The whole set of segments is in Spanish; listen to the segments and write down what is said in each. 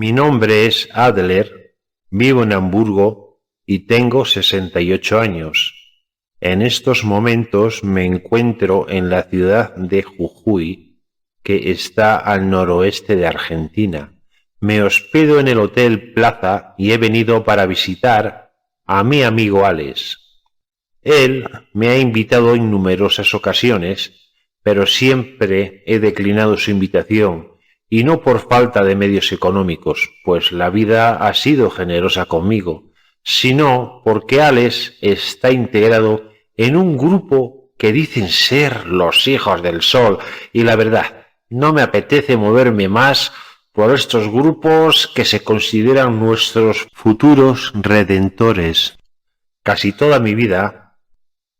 Mi nombre es Adler, vivo en Hamburgo y tengo 68 años. En estos momentos me encuentro en la ciudad de Jujuy, que está al noroeste de Argentina. Me hospedo en el Hotel Plaza y he venido para visitar a mi amigo Alex. Él me ha invitado en numerosas ocasiones, pero siempre he declinado su invitación, y no por falta de medios económicos, pues la vida ha sido generosa conmigo, sino porque Alex está integrado en un grupo que dicen ser los hijos del sol, y la verdad, no me apetece moverme más por estos grupos que se consideran nuestros futuros redentores. Casi toda mi vida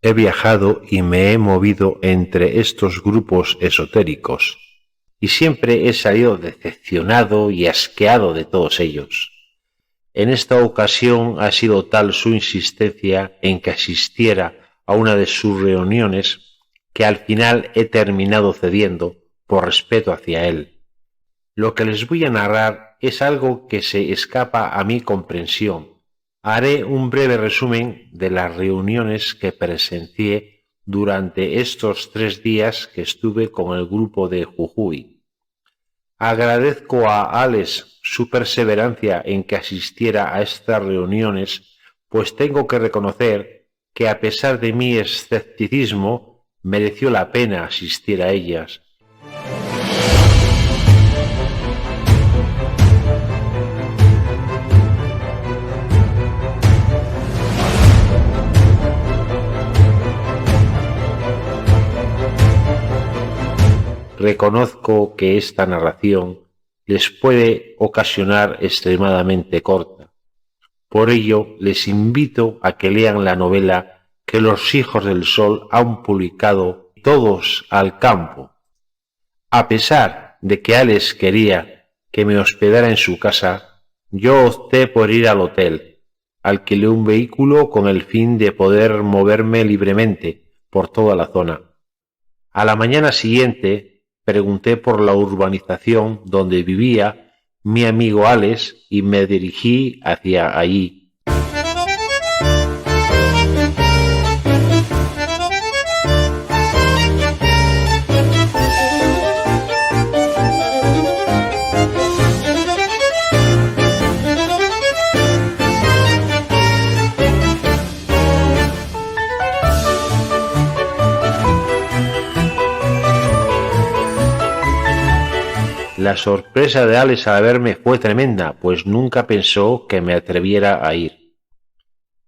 he viajado y me he movido entre estos grupos esotéricos, y siempre he salido decepcionado y asqueado de todos ellos. En esta ocasión ha sido tal su insistencia en que asistiera a una de sus reuniones que al final he terminado cediendo por respeto hacia él. Lo que les voy a narrar es algo que se escapa a mi comprensión. Haré un breve resumen de las reuniones que presencié durante estos 3 días que estuve con el grupo de Jujuy. Agradezco a Alex su perseverancia en que asistiera a estas reuniones, pues tengo que reconocer que a pesar de mi escepticismo, mereció la pena asistir a ellas. Reconozco que esta narración les puede ocasionar extremadamente corta. Por ello, les invito a que lean la novela que los Hijos del Sol han publicado, Todos al Campo. A pesar de que Alex quería que me hospedara en su casa, yo opté por ir al hotel. Alquilé un vehículo con el fin de poder moverme libremente por toda la zona. A la mañana siguiente, pregunté por la urbanización donde vivía mi amigo Alex y me dirigí hacia allí. La sorpresa de Alex al verme fue tremenda, pues nunca pensó que me atreviera a ir.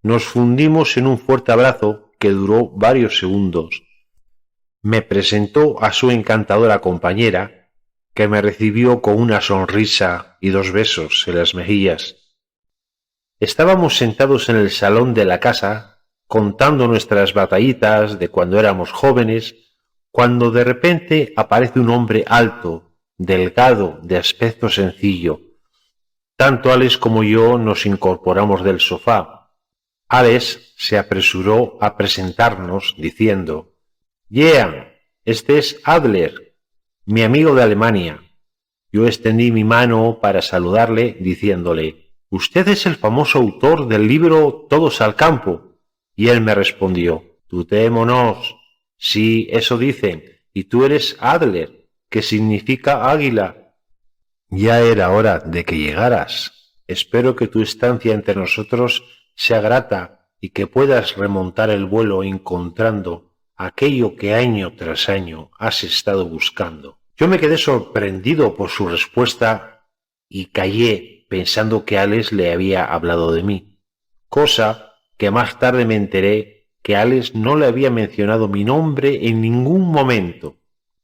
Nos fundimos en un fuerte abrazo que duró varios segundos. Me presentó a su encantadora compañera, que me recibió con una sonrisa y 2 besos en las mejillas. Estábamos sentados en el salón de la casa, contando nuestras batallitas de cuando éramos jóvenes, cuando de repente aparece un hombre alto, delgado, de aspecto sencillo. Tanto Alex como yo nos incorporamos del sofá. Alex se apresuró a presentarnos diciendo: «Jean, este es Adler, mi amigo de Alemania». Yo extendí mi mano para saludarle diciéndole: «Usted es el famoso autor del libro Todos al Campo». Y él me respondió: «Tutémonos. Sí, eso dicen. Y tú eres Adler, que significa águila. Ya era hora de que llegaras. Espero que tu estancia entre nosotros sea grata y que puedas remontar el vuelo encontrando aquello que año tras año has estado buscando». Yo me quedé sorprendido por su respuesta y callé pensando que Alex le había hablado de mí, cosa que más tarde me enteré que Alex no le había mencionado mi nombre en ningún momento.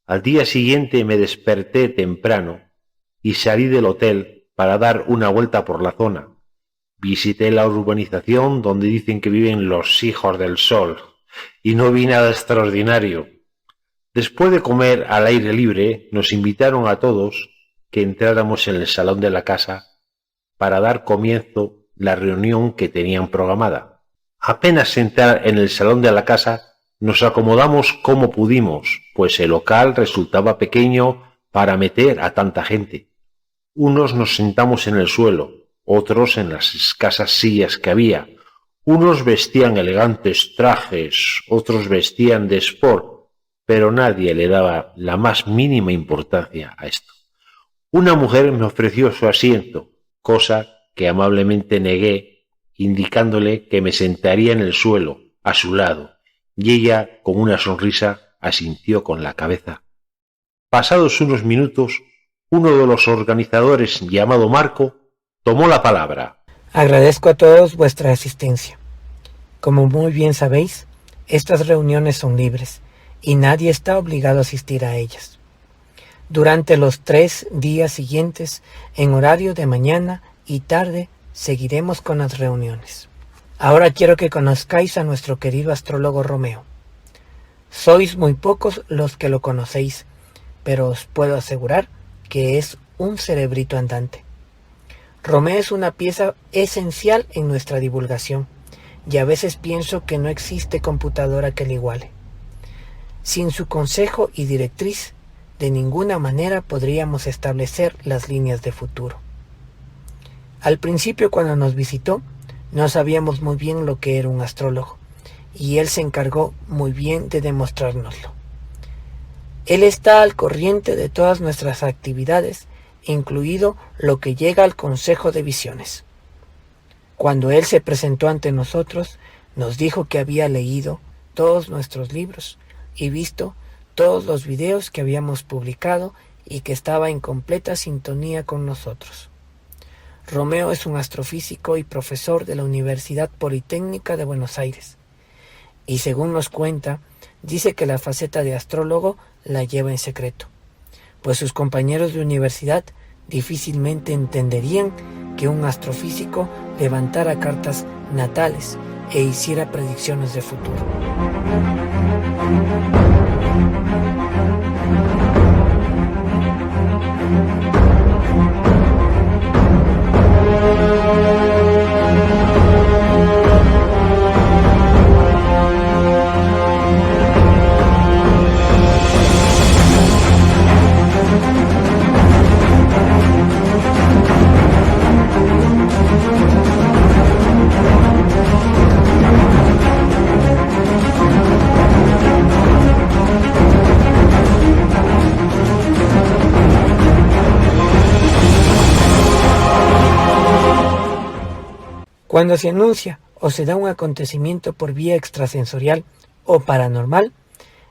Al día siguiente me desperté temprano y salí del hotel para dar una vuelta por la zona. Visité la urbanización donde dicen que viven los Hijos del Sol y no vi nada extraordinario. Después de comer al aire libre, nos invitaron a todos que entráramos en el salón de la casa para dar comienzo la reunión que tenían programada. Apenas entrar en el salón de la casa, nos acomodamos como pudimos, pues el local resultaba pequeño para meter a tanta gente. Unos nos sentamos en el suelo, otros en las escasas sillas que había. Unos vestían elegantes trajes, otros vestían de sport, pero nadie le daba la más mínima importancia a esto. Una mujer me ofreció su asiento, cosa que amablemente negué, indicándole que me sentaría en el suelo, a su lado, y ella, con una sonrisa, asintió con la cabeza. Pasados unos minutos, uno de los organizadores, llamado Marco, tomó la palabra. Agradezco a todos vuestra asistencia. Como muy bien sabéis, estas reuniones son libres y nadie está obligado a asistir a ellas. Durante los 3 días siguientes, en horario de mañana y tarde, seguiremos con las reuniones. Ahora quiero que conozcáis a nuestro querido astrólogo Romeo. Sois muy pocos los que lo conocéis, pero os puedo asegurar que es un cerebrito andante. Romeo es una pieza esencial en nuestra divulgación, y a veces pienso que no existe computadora que le iguale. Sin su consejo y directriz, de ninguna manera podríamos establecer las líneas de futuro. Al principio, cuando nos visitó, no sabíamos muy bien lo que era un astrólogo, y él se encargó muy bien de demostrárnoslo. Él está al corriente de todas nuestras actividades, incluido lo que llega al Consejo de Visiones. Cuando él se presentó ante nosotros, nos dijo que había leído todos nuestros libros y visto todos los videos que habíamos publicado y que estaba en completa sintonía con nosotros. Romeo es un astrofísico y profesor de la Universidad Politécnica de Buenos Aires, y según nos cuenta, dice que la faceta de astrólogo la lleva en secreto, pues sus compañeros de universidad difícilmente entenderían que un astrofísico levantara cartas natales e hiciera predicciones de futuro. Cuando se anuncia o se da un acontecimiento por vía extrasensorial o paranormal,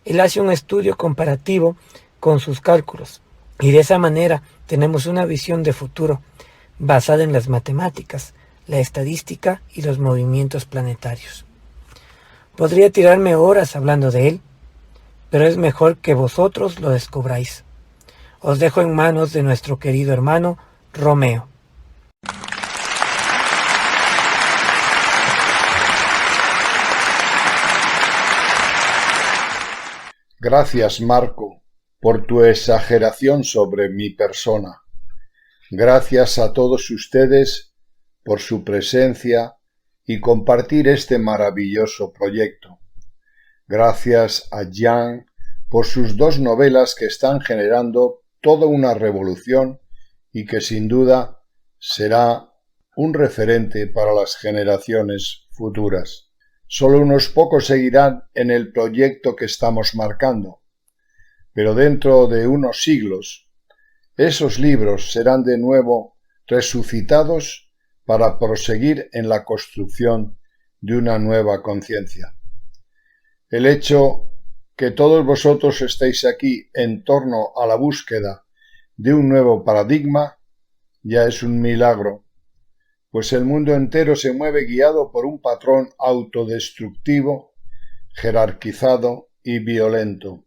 él hace un estudio comparativo con sus cálculos, y de esa manera tenemos una visión de futuro basada en las matemáticas, la estadística y los movimientos planetarios. Podría tirarme horas hablando de él, pero es mejor que vosotros lo descubráis. Os dejo en manos de nuestro querido hermano Romeo. Gracias, Marco, por tu exageración sobre mi persona. Gracias a todos ustedes por su presencia y compartir este maravilloso proyecto. Gracias a Jean por sus 2 novelas que están generando toda una revolución y que sin duda será un referente para las generaciones futuras. Solo unos pocos seguirán en el proyecto que estamos marcando, pero dentro de unos siglos, esos libros serán de nuevo resucitados para proseguir en la construcción de una nueva conciencia. El hecho que todos vosotros estéis aquí en torno a la búsqueda de un nuevo paradigma ya es un milagro, pues el mundo entero se mueve guiado por un patrón autodestructivo, jerarquizado y violento.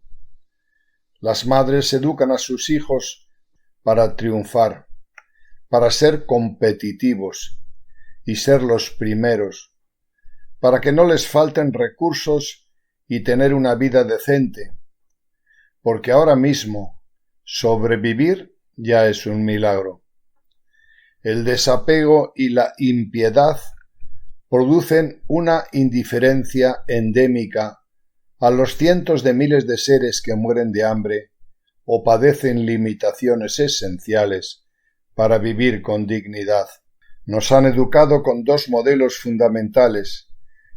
Las madres educan a sus hijos para triunfar, para ser competitivos y ser los primeros, para que no les falten recursos y tener una vida decente, porque ahora mismo sobrevivir ya es un milagro. El desapego y la impiedad producen una indiferencia endémica a los cientos de miles de seres que mueren de hambre o padecen limitaciones esenciales para vivir con dignidad. Nos han educado con dos modelos fundamentales.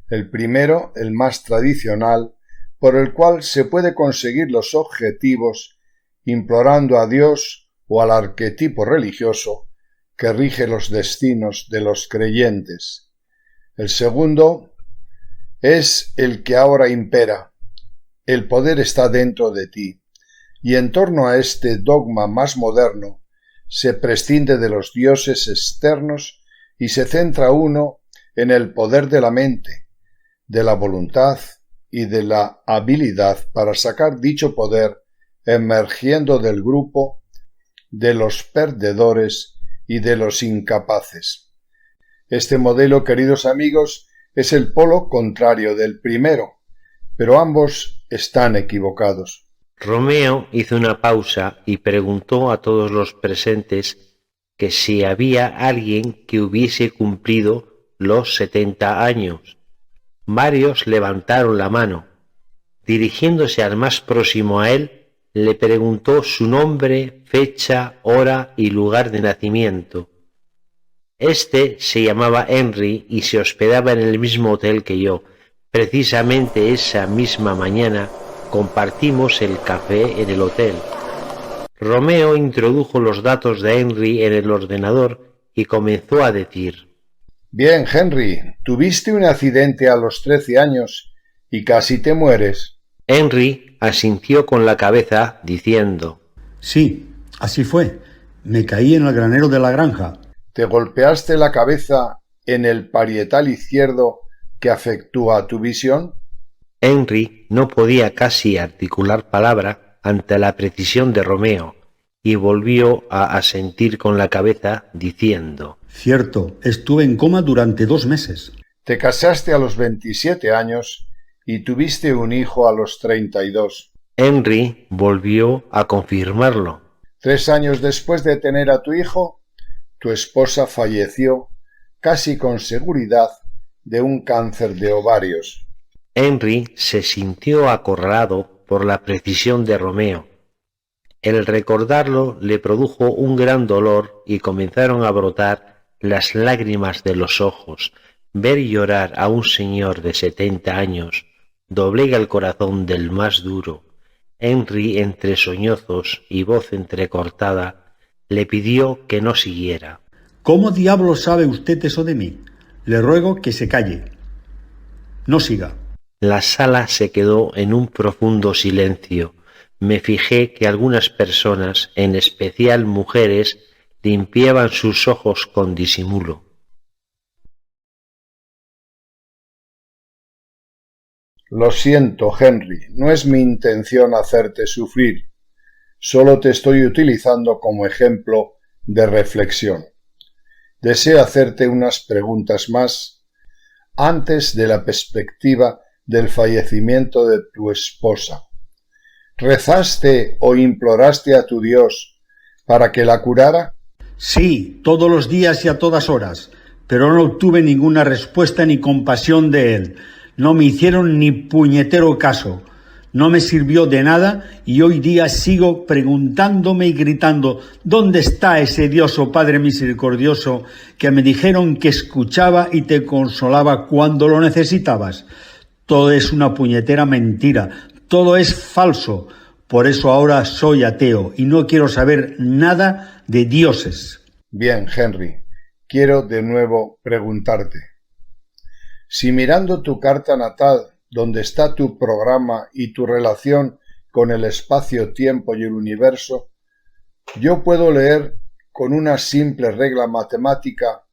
El primero, el más tradicional, por el cual se puede conseguir los objetivos implorando a Dios o al arquetipo religioso que rige los destinos de los creyentes. El segundo es el que ahora impera. El poder está dentro de ti, y en torno a este dogma más moderno se prescinde de los dioses externos y se centra uno en el poder de la mente, de la voluntad y de la habilidad para sacar dicho poder emergiendo del grupo de los perdedores y de los incapaces. Este modelo, queridos amigos, es el polo contrario del primero, pero ambos están equivocados. Romeo hizo una pausa y preguntó a todos los presentes que si había alguien que hubiese cumplido los 70 años. Varios levantaron la mano. Dirigiéndose al más próximo a él, le preguntó su nombre, fecha, hora y lugar de nacimiento. Este se llamaba Henry y se hospedaba en el mismo hotel que yo. Precisamente esa misma mañana compartimos el café en el hotel. Romeo introdujo los datos de Henry en el ordenador y comenzó a decir: Bien, Henry, tuviste un accidente a los 13 años y casi te mueres. Henry asintió con la cabeza diciendo: Sí, así fue. Me caí en el granero de la granja. ¿Te golpeaste la cabeza en el parietal izquierdo que afectúa tu visión? Henry no podía casi articular palabra ante la precisión de Romeo y volvió a asentir con la cabeza diciendo: Cierto, estuve en coma durante 2 meses. Te casaste a los 27 años y tuviste un hijo a los 32. Henry volvió a confirmarlo. 3 años después de tener a tu hijo, tu esposa falleció, casi con seguridad, de un cáncer de ovarios. Henry se sintió acorralado por la precisión de Romeo. El recordarlo le produjo un gran dolor y comenzaron a brotar las lágrimas de los ojos. Ver llorar a un señor de 70 años doblega el corazón del más duro. Henry, entre sollozos y voz entrecortada, le pidió que no siguiera. ¿Cómo diablos sabe usted eso de mí? Le ruego que se calle. No siga. La sala se quedó en un profundo silencio. Me fijé que algunas personas, en especial mujeres, limpiaban sus ojos con disimulo. Lo siento, Henry, no es mi intención hacerte sufrir. Solo te estoy utilizando como ejemplo de reflexión. Deseo hacerte unas preguntas más antes de la perspectiva del fallecimiento de tu esposa. ¿Rezaste o imploraste a tu Dios para que la curara? Sí, todos los días y a todas horas, pero no obtuve ninguna respuesta ni compasión de él. No me hicieron ni puñetero caso. No me sirvió de nada y hoy día sigo preguntándome y gritando: ¿dónde está ese Dios, oh Padre misericordioso, que me dijeron que escuchaba y te consolaba cuando lo necesitabas? Todo es una puñetera mentira, todo es falso. Por eso ahora soy ateo y no quiero saber nada de dioses. Bien, Henry, quiero de nuevo preguntarte. Si mirando tu carta natal, donde está tu programa y tu relación con el espacio-tiempo y el universo, yo puedo leer con una simple regla matemática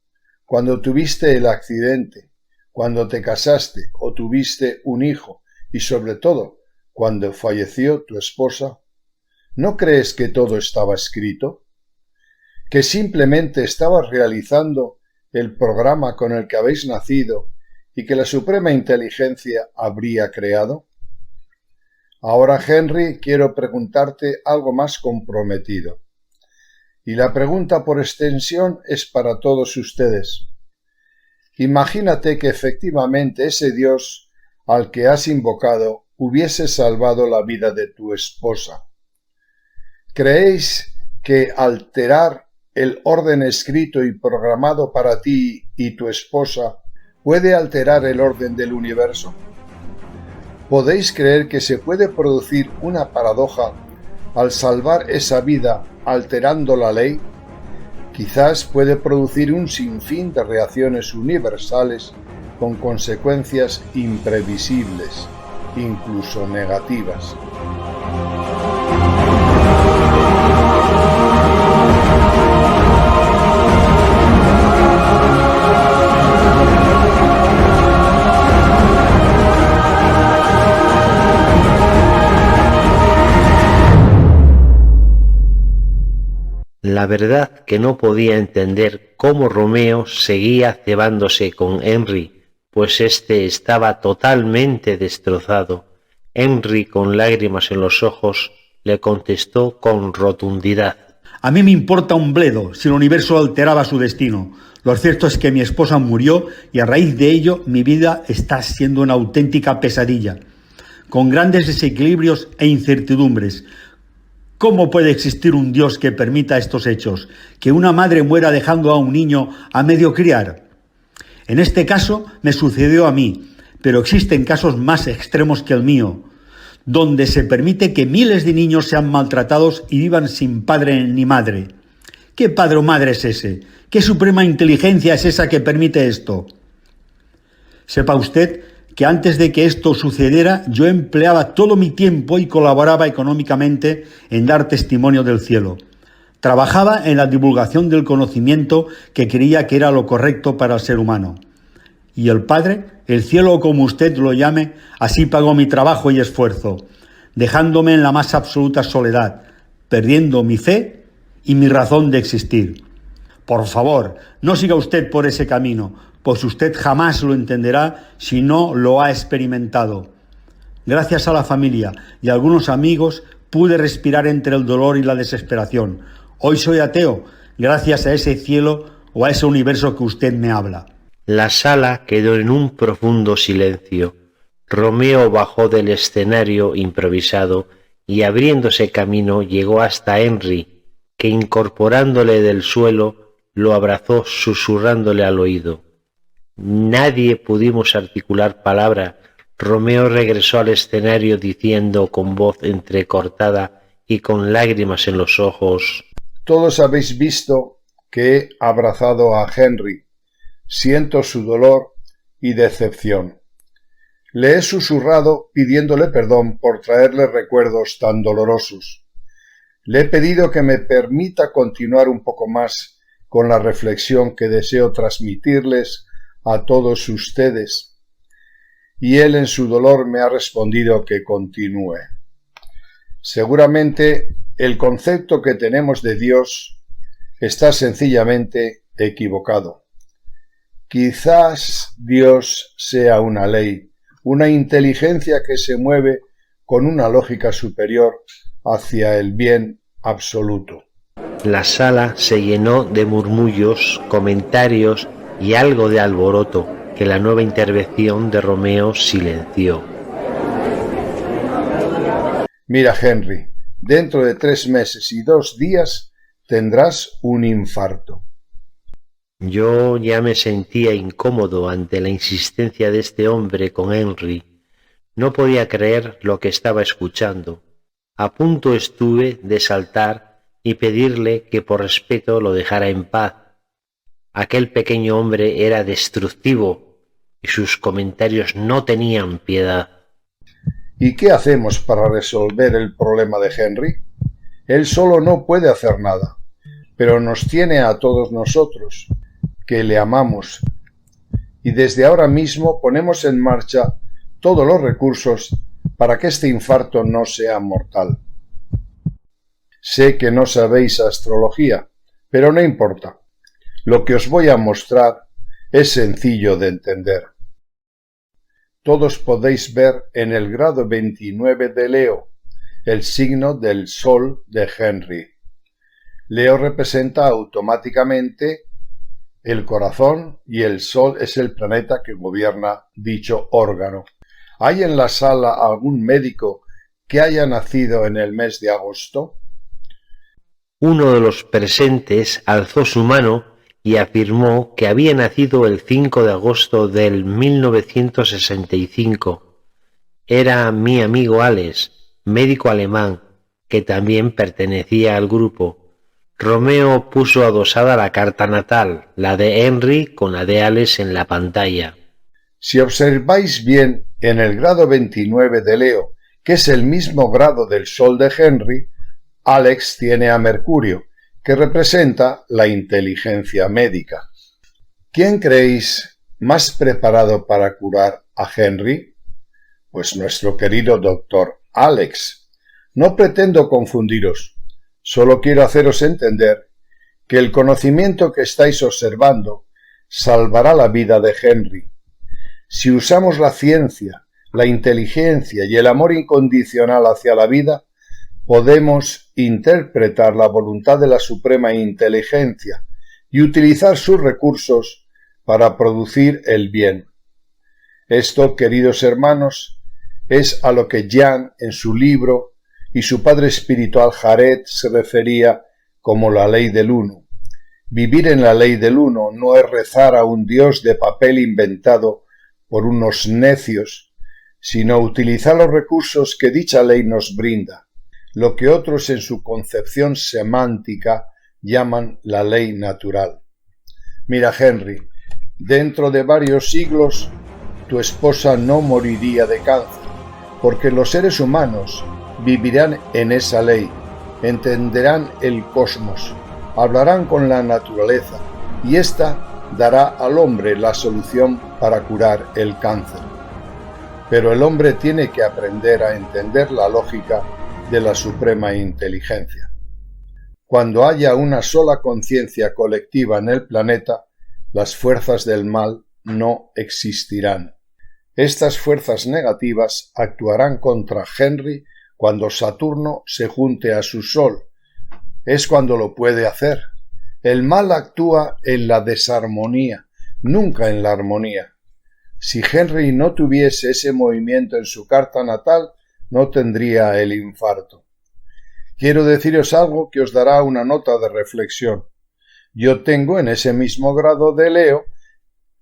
cuando tuviste el accidente, cuando te casaste o tuviste un hijo y sobre todo cuando falleció tu esposa, ¿no crees que todo estaba escrito? ¿Que simplemente estabas realizando el programa con el que habéis nacido y que la suprema inteligencia habría creado? Ahora, Henry, quiero preguntarte algo más comprometido. Y la pregunta por extensión es para todos ustedes. Imagínate que efectivamente ese Dios al que has invocado hubiese salvado la vida de tu esposa. ¿Creéis que alterar el orden escrito y programado para ti y tu esposa puede alterar el orden del universo? ¿Podéis creer que se puede producir una paradoja al salvar esa vida alterando la ley? Quizás puede producir un sinfín de reacciones universales con consecuencias imprevisibles, incluso negativas. La verdad que no podía entender cómo Romeo seguía cebándose con Henry, pues éste estaba totalmente destrozado. Henry, con lágrimas en los ojos, le contestó con rotundidad: A mí me importa un bledo si el universo alteraba su destino. Lo cierto es que mi esposa murió y a raíz de ello mi vida está siendo una auténtica pesadilla, con grandes desequilibrios e incertidumbres. ¿Cómo puede existir un Dios que permita estos hechos? Que una madre muera dejando a un niño a medio criar. En este caso me sucedió a mí, pero existen casos más extremos que el mío, donde se permite que miles de niños sean maltratados y vivan sin padre ni madre. ¿Qué padre o madre es ese? ¿Qué suprema inteligencia es esa que permite esto? Sepa usted que antes de que esto sucediera yo empleaba todo mi tiempo y colaboraba económicamente en dar testimonio del cielo. Trabajaba en la divulgación del conocimiento que creía que era lo correcto para el ser humano. Y el Padre, el cielo o como usted lo llame, así pagó mi trabajo y esfuerzo, dejándome en la más absoluta soledad, perdiendo mi fe y mi razón de existir. Por favor, no siga usted por ese camino, pues usted jamás lo entenderá si no lo ha experimentado. Gracias a la familia y a algunos amigos pude respirar entre el dolor y la desesperación. Hoy soy ateo, gracias a ese cielo o a ese universo que usted me habla. La sala quedó en un profundo silencio. Romeo bajó del escenario improvisado y abriéndose camino llegó hasta Henry, que incorporándole del suelo lo abrazó susurrándole al oído. Nadie pudimos articular palabra. Romeo regresó al escenario diciendo con voz entrecortada y con lágrimas en los ojos: Todos habéis visto que he abrazado a Henry. Siento su dolor y decepción. Le he susurrado pidiéndole perdón por traerle recuerdos tan dolorosos. Le he pedido que me permita continuar un poco más con la reflexión que deseo transmitirles a todos ustedes. Y él en su dolor me ha respondido que continúe. Seguramente el concepto que tenemos de Dios está sencillamente equivocado. Quizás Dios sea una ley, una inteligencia que se mueve con una lógica superior hacia el bien absoluto. La sala se llenó de murmullos, comentarios y algo de alboroto que la nueva intervención de Romeo silenció. Mira, Henry, dentro de 3 meses y 2 días tendrás un infarto. Yo ya me sentía incómodo ante la insistencia de este hombre con Henry. No podía creer lo que estaba escuchando. A punto estuve de saltar y pedirle que por respeto lo dejara en paz. Aquel pequeño hombre era destructivo y sus comentarios no tenían piedad. ¿Y qué hacemos para resolver el problema de Henry? Él solo no puede hacer nada, pero nos tiene a todos nosotros, que le amamos, y desde ahora mismo ponemos en marcha todos los recursos para que este infarto no sea mortal. Sé que no sabéis astrología, pero no importa. Lo que os voy a mostrar es sencillo de entender. Todos podéis ver en el grado 29 de Leo el signo del Sol de Henry. Leo representa automáticamente el corazón y el Sol es el planeta que gobierna dicho órgano. ¿Hay en la sala algún médico que haya nacido en el mes de agosto? Uno de los presentes alzó su mano y afirmó que había nacido el 5 de agosto del 1965. Era mi amigo Alex, médico alemán, que también pertenecía al grupo. Romeo puso adosada la carta natal, la de Henry con la de Alex en la pantalla. Si observáis bien, en el grado 29 de Leo, que es el mismo grado del Sol de Henry, Alex tiene a Mercurio, que representa la inteligencia médica. ¿Quién creéis más preparado para curar a Henry? Pues nuestro querido doctor Alex. No pretendo confundiros, solo quiero haceros entender que el conocimiento que estáis observando salvará la vida de Henry. Si usamos la ciencia, la inteligencia y el amor incondicional hacia la vida, podemos interpretar la voluntad de la suprema inteligencia y utilizar sus recursos para producir el bien. Esto, queridos hermanos, es a lo que Jan en su libro y su padre espiritual Jared se refería como la ley del uno. Vivir en la ley del uno no es rezar a un Dios de papel inventado por unos necios, sino utilizar los recursos que dicha ley nos brinda, lo que otros en su concepción semántica llaman la ley natural. Mira, Henry, dentro de varios siglos tu esposa no moriría de cáncer, porque los seres humanos vivirán en esa ley, entenderán el cosmos, hablarán con la naturaleza, y ésta dará al hombre la solución para curar el cáncer. Pero el hombre tiene que aprender a entender la lógica de la suprema inteligencia. Cuando haya una sola conciencia colectiva en el planeta, las fuerzas del mal no existirán. Estas fuerzas negativas actuarán contra Henry cuando Saturno se junte a su Sol. Es cuando lo puede hacer. El mal actúa en la desarmonía, nunca en la armonía. Si Henry no tuviese ese movimiento en su carta natal, no tendría el infarto. Quiero deciros algo que os dará una nota de reflexión. Yo tengo en ese mismo grado de Leo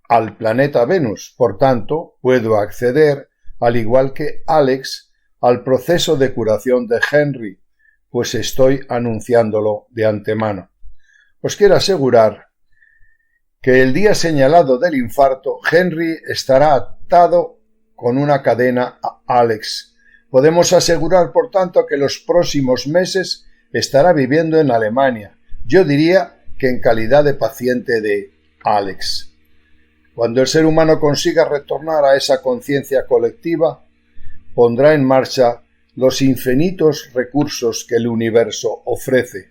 al planeta Venus, por tanto, puedo acceder, al igual que Alex, al proceso de curación de Henry, pues estoy anunciándolo de antemano. Os quiero asegurar que el día señalado del infarto, Henry estará atado con una cadena a Alex. Podemos asegurar, por tanto, que los próximos meses estará viviendo en Alemania. Yo diría que en calidad de paciente de Alex. Cuando el ser humano consiga retornar a esa conciencia colectiva, pondrá en marcha los infinitos recursos que el universo ofrece.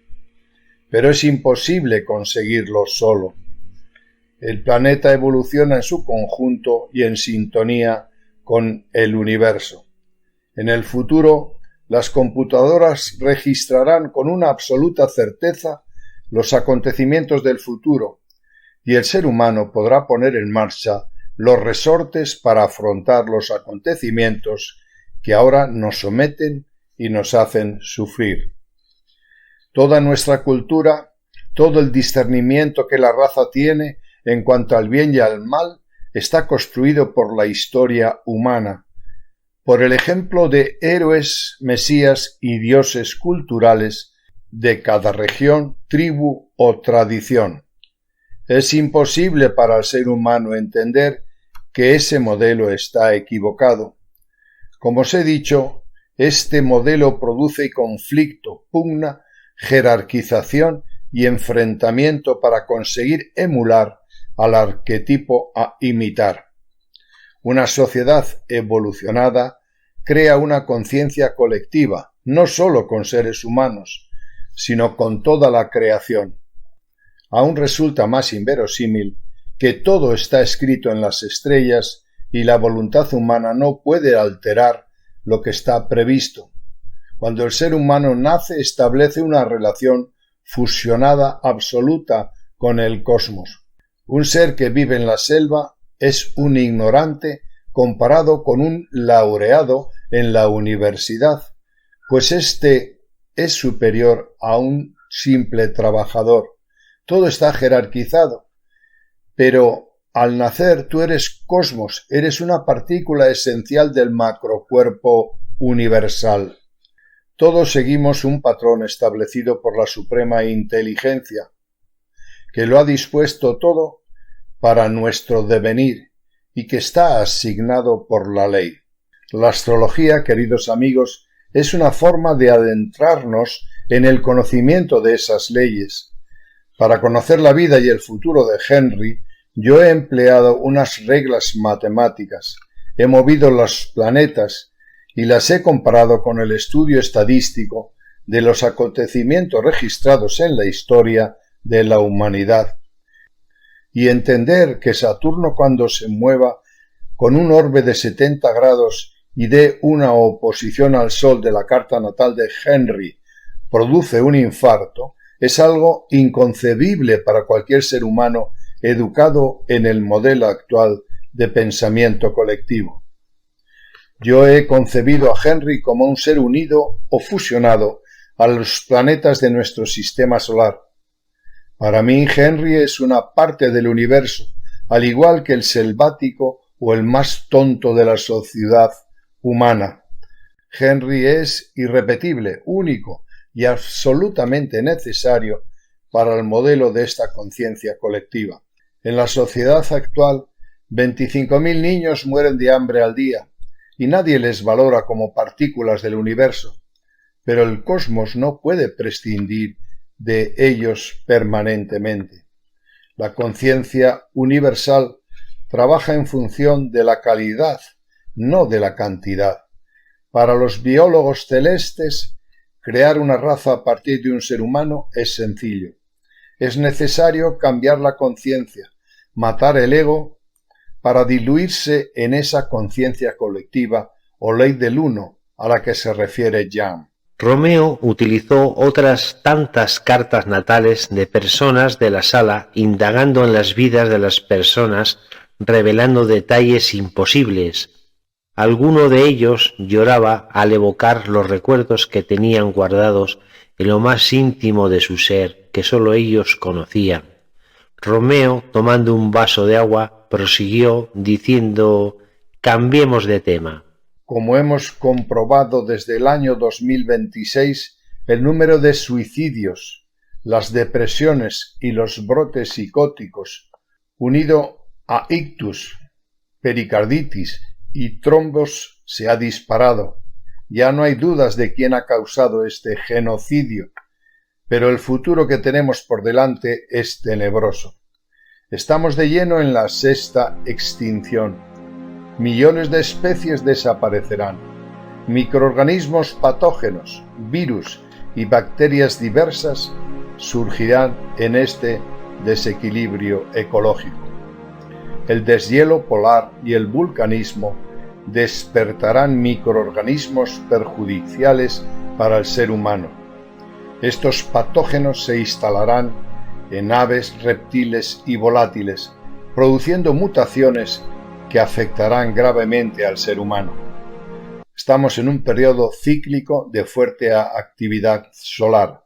Pero es imposible conseguirlo solo. El planeta evoluciona en su conjunto y en sintonía con el universo. En el futuro, las computadoras registrarán con una absoluta certeza los acontecimientos del futuro, y el ser humano podrá poner en marcha los resortes para afrontar los acontecimientos que ahora nos someten y nos hacen sufrir. Toda nuestra cultura, todo el discernimiento que la raza tiene en cuanto al bien y al mal, está construido por la historia humana, por el ejemplo de héroes, mesías y dioses culturales de cada región, tribu o tradición. Es imposible para el ser humano entender que ese modelo está equivocado. Como os he dicho, este modelo produce conflicto, pugna, jerarquización y enfrentamiento para conseguir emular al arquetipo a imitar. Una sociedad evolucionada crea una conciencia colectiva, no solo con seres humanos, sino con toda la creación. Aún resulta más inverosímil que todo está escrito en las estrellas y la voluntad humana no puede alterar lo que está previsto. Cuando el ser humano nace, establece una relación fusionada absoluta con el cosmos. Un ser que vive en la selva es un ignorante comparado con un laureado en la universidad, pues éste es superior a un simple trabajador. Todo está jerarquizado. Pero al nacer tú eres cosmos, eres una partícula esencial del macrocuerpo universal. Todos seguimos un patrón establecido por la suprema inteligencia, que lo ha dispuesto todo para nuestro devenir y que está asignado por la ley. La astrología, queridos amigos, es una forma de adentrarnos en el conocimiento de esas leyes. Para conocer la vida y el futuro de Henry, yo he empleado unas reglas matemáticas, he movido los planetas y las he comparado con el estudio estadístico de los acontecimientos registrados en la historia de la humanidad. Y entender que Saturno, cuando se mueva con un orbe de 70 grados y dé una oposición al Sol de la carta natal de Henry, produce un infarto, es algo inconcebible para cualquier ser humano educado en el modelo actual de pensamiento colectivo. Yo he concebido a Henry como un ser unido o fusionado a los planetas de nuestro sistema solar. Para mí, Henry es una parte del universo, al igual que el selvático o el más tonto de la sociedad humana. Henry es irrepetible, único y absolutamente necesario para el modelo de esta conciencia colectiva. En la sociedad actual, 25.000 niños mueren de hambre al día y nadie les valora como partículas del universo, pero el cosmos no puede prescindir de ellos permanentemente. La conciencia universal trabaja en función de la calidad, no de la cantidad. Para los biólogos celestes, crear una raza a partir de un ser humano es sencillo. Es necesario cambiar la conciencia, matar el ego, para diluirse en esa conciencia colectiva o ley del uno a la que se refiere Jung. Romeo utilizó otras tantas cartas natales de personas de la sala, indagando en las vidas de las personas, revelando detalles imposibles. Alguno de ellos lloraba al evocar los recuerdos que tenían guardados en lo más íntimo de su ser, que sólo ellos conocían. Romeo, tomando un vaso de agua, prosiguió diciendo: «Cambiemos de tema». Como hemos comprobado desde el año 2026, el número de suicidios, las depresiones y los brotes psicóticos, unido a ictus, pericarditis y trombos, se ha disparado. Ya no hay dudas de quién ha causado este genocidio, pero el futuro que tenemos por delante es tenebroso. Estamos de lleno en la sexta extinción. Millones de especies desaparecerán. Microorganismos patógenos, virus y bacterias diversas surgirán en este desequilibrio ecológico. El deshielo polar y el vulcanismo despertarán microorganismos perjudiciales para el ser humano. Estos patógenos se instalarán en aves, reptiles y volátiles, produciendo mutaciones que afectarán gravemente al ser humano. Estamos en un periodo cíclico de fuerte actividad solar,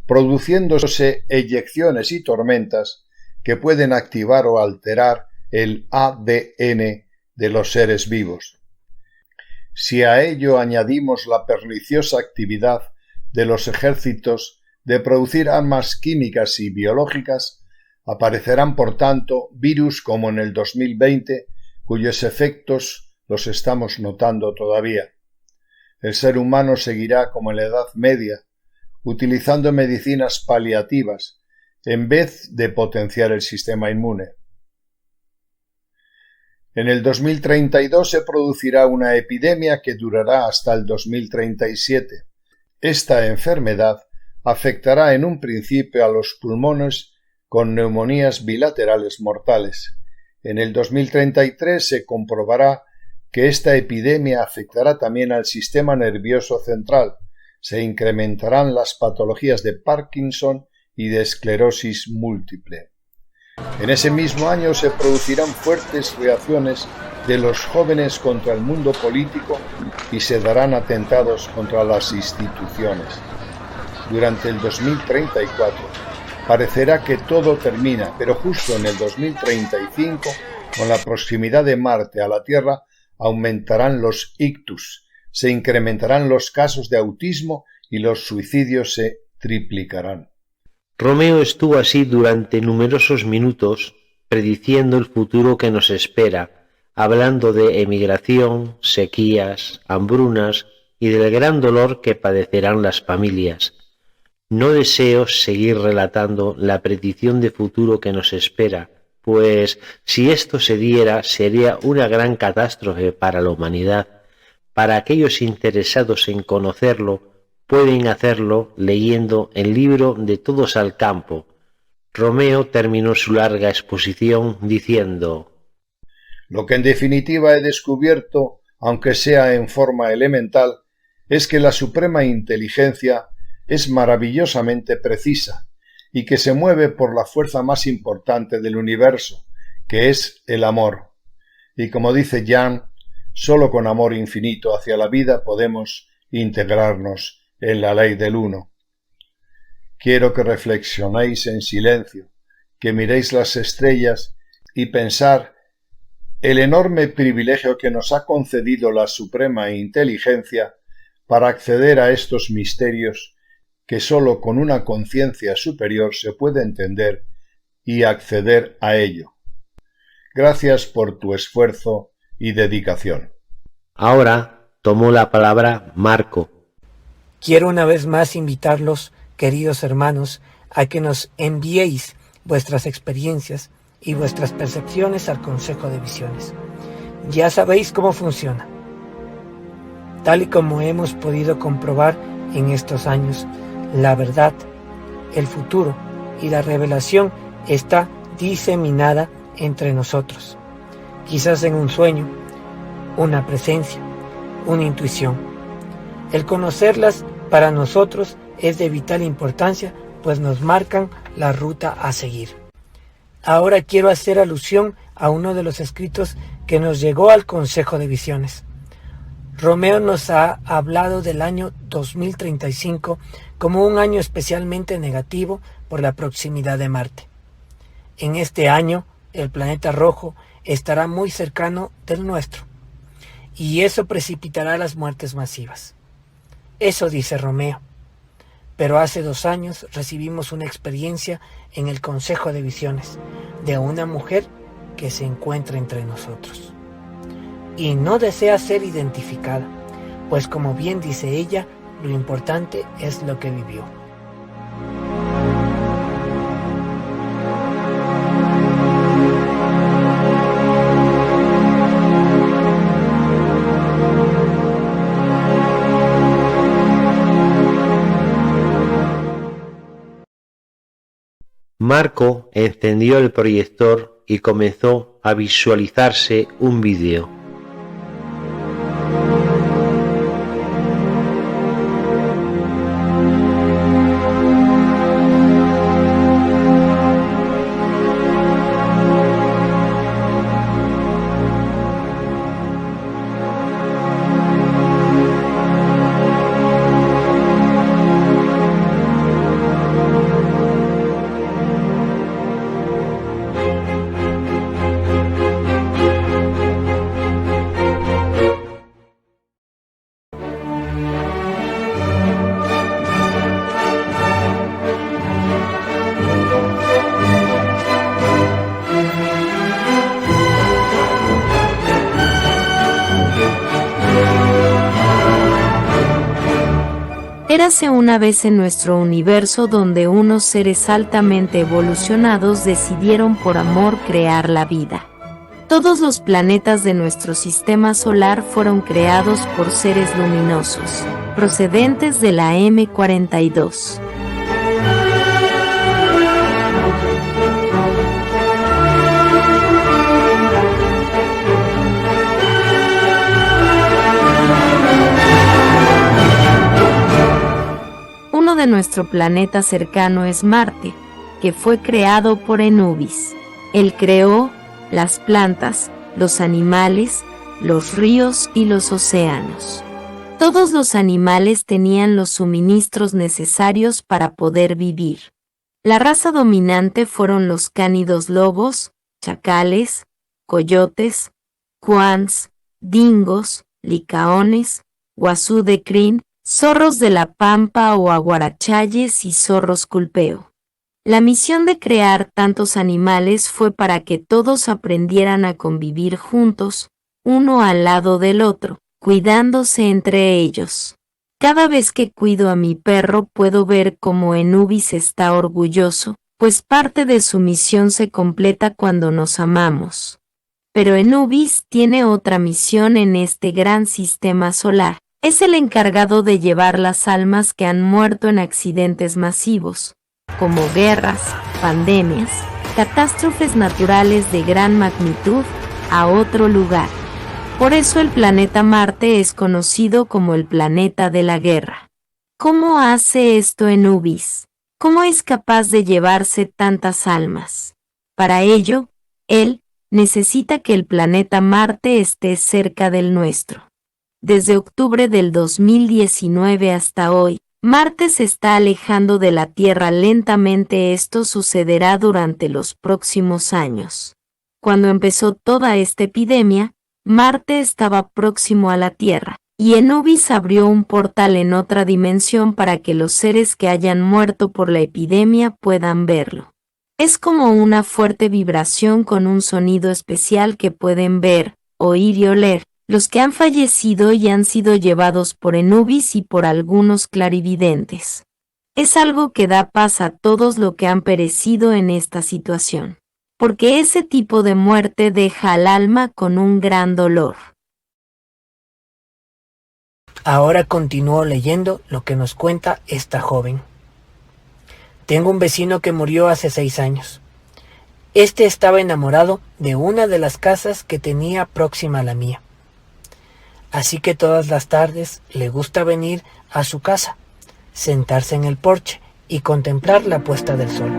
produciéndose eyecciones y tormentas que pueden activar o alterar el ADN de los seres vivos. Si a ello añadimos la perniciosa actividad de los ejércitos de producir armas químicas y biológicas, aparecerán por tanto virus como en el 2020, cuyos efectos los estamos notando todavía. El ser humano seguirá como en la Edad Media, utilizando medicinas paliativas en vez de potenciar el sistema inmune. En el 2032 se producirá una epidemia que durará hasta el 2037. Esta enfermedad afectará en un principio a los pulmones con neumonías bilaterales mortales. En el 2033 se comprobará que esta epidemia afectará también al sistema nervioso central. Se incrementarán las patologías de Parkinson y de esclerosis múltiple. En ese mismo año se producirán fuertes reacciones de los jóvenes contra el mundo político y se darán atentados contra las instituciones. durante el 2034. Parecerá que todo termina, pero justo en el 2035, con la proximidad de Marte a la Tierra, aumentarán los ictus, se incrementarán los casos de autismo y los suicidios se triplicarán. Romeo estuvo así durante numerosos minutos, prediciendo el futuro que nos espera, hablando de emigración, sequías, hambrunas y del gran dolor que padecerán las familias. No deseo seguir relatando la predicción de futuro que nos espera, pues si esto se diera sería una gran catástrofe para la humanidad. Para aquellos interesados en conocerlo, pueden hacerlo leyendo el libro de Todos al campo. Romeo terminó su larga exposición diciendo: Lo que en definitiva he descubierto, aunque sea en forma elemental, es que la suprema inteligencia es maravillosamente precisa y que se mueve por la fuerza más importante del universo, que es el amor. Y como dice Jan, solo con amor infinito hacia la vida podemos integrarnos en la ley del uno. Quiero que reflexionéis en silencio, que miréis las estrellas y pensar el enorme privilegio que nos ha concedido la suprema inteligencia para acceder a estos misterios que sólo con una conciencia superior se puede entender y acceder a ello. Gracias por tu esfuerzo y dedicación. Ahora tomó la palabra Marco. Quiero una vez más invitarlos, queridos hermanos, a que nos enviéis vuestras experiencias y vuestras percepciones al Consejo de Visiones. Ya sabéis cómo funciona. Tal y como hemos podido comprobar en estos años, la verdad, el futuro y la revelación está diseminada entre nosotros. Quizás en un sueño, una presencia, una intuición. El conocerlas para nosotros es de vital importancia, pues nos marcan la ruta a seguir. Ahora quiero hacer alusión a uno de los escritos que nos llegó al Consejo de Visiones. Romeo nos ha hablado del año 2035 como un año especialmente negativo por la proximidad de Marte. En este año, el planeta rojo estará muy cercano del nuestro, y eso precipitará las muertes masivas. Eso dice Romeo. Pero hace 2 años recibimos una experiencia en el Consejo de Visiones de una mujer que se encuentra entre nosotros y no desea ser identificada, pues como bien dice ella, lo importante es lo que vivió. Marco encendió el proyector y comenzó a visualizarse un vídeo. Érase una vez en nuestro universo donde unos seres altamente evolucionados decidieron por amor crear la vida. Todos los planetas de nuestro sistema solar fueron creados por seres luminosos, procedentes de la M42. Uno de nuestro planeta cercano es Marte, que fue creado por Anubis. Él creó las plantas, los animales, los ríos y los océanos. Todos los animales tenían los suministros necesarios para poder vivir. La raza dominante fueron los cánidos lobos, chacales, coyotes, cuans, dingos, licaones, guazú de crin, zorros de la pampa o aguarachayes y zorros culpeo. La misión de crear tantos animales fue para que todos aprendieran a convivir juntos, uno al lado del otro, cuidándose entre ellos. Cada vez que cuido a mi perro puedo ver cómo Anubis está orgulloso, pues parte de su misión se completa cuando nos amamos. Pero Anubis tiene otra misión en este gran sistema solar. Es el encargado de llevar las almas que han muerto en accidentes masivos, como guerras, pandemias, catástrofes naturales de gran magnitud, a otro lugar. Por eso el planeta Marte es conocido como el planeta de la guerra. ¿Cómo hace esto Anubis? ¿Cómo es capaz de llevarse tantas almas? Para ello, él necesita que el planeta Marte esté cerca del nuestro. Desde octubre del 2019 hasta hoy, Marte se está alejando de la Tierra lentamente. Esto sucederá durante los próximos años. Cuando empezó toda esta epidemia, Marte estaba próximo a la Tierra, y Anubis abrió un portal en otra dimensión para que los seres que hayan muerto por la epidemia puedan verlo. Es como una fuerte vibración con un sonido especial que pueden ver, oír y oler los que han fallecido y han sido llevados por Anubis y por algunos clarividentes. Es algo que da paz a todos los que han perecido en esta situación, porque ese tipo de muerte deja al alma con un gran dolor. Ahora continúo leyendo lo que nos cuenta esta joven. Tengo un vecino que murió hace 6 años. Este estaba enamorado de una de las casas que tenía próxima a la mía. Así que todas las tardes le gusta venir a su casa, sentarse en el porche y contemplar la puesta del sol.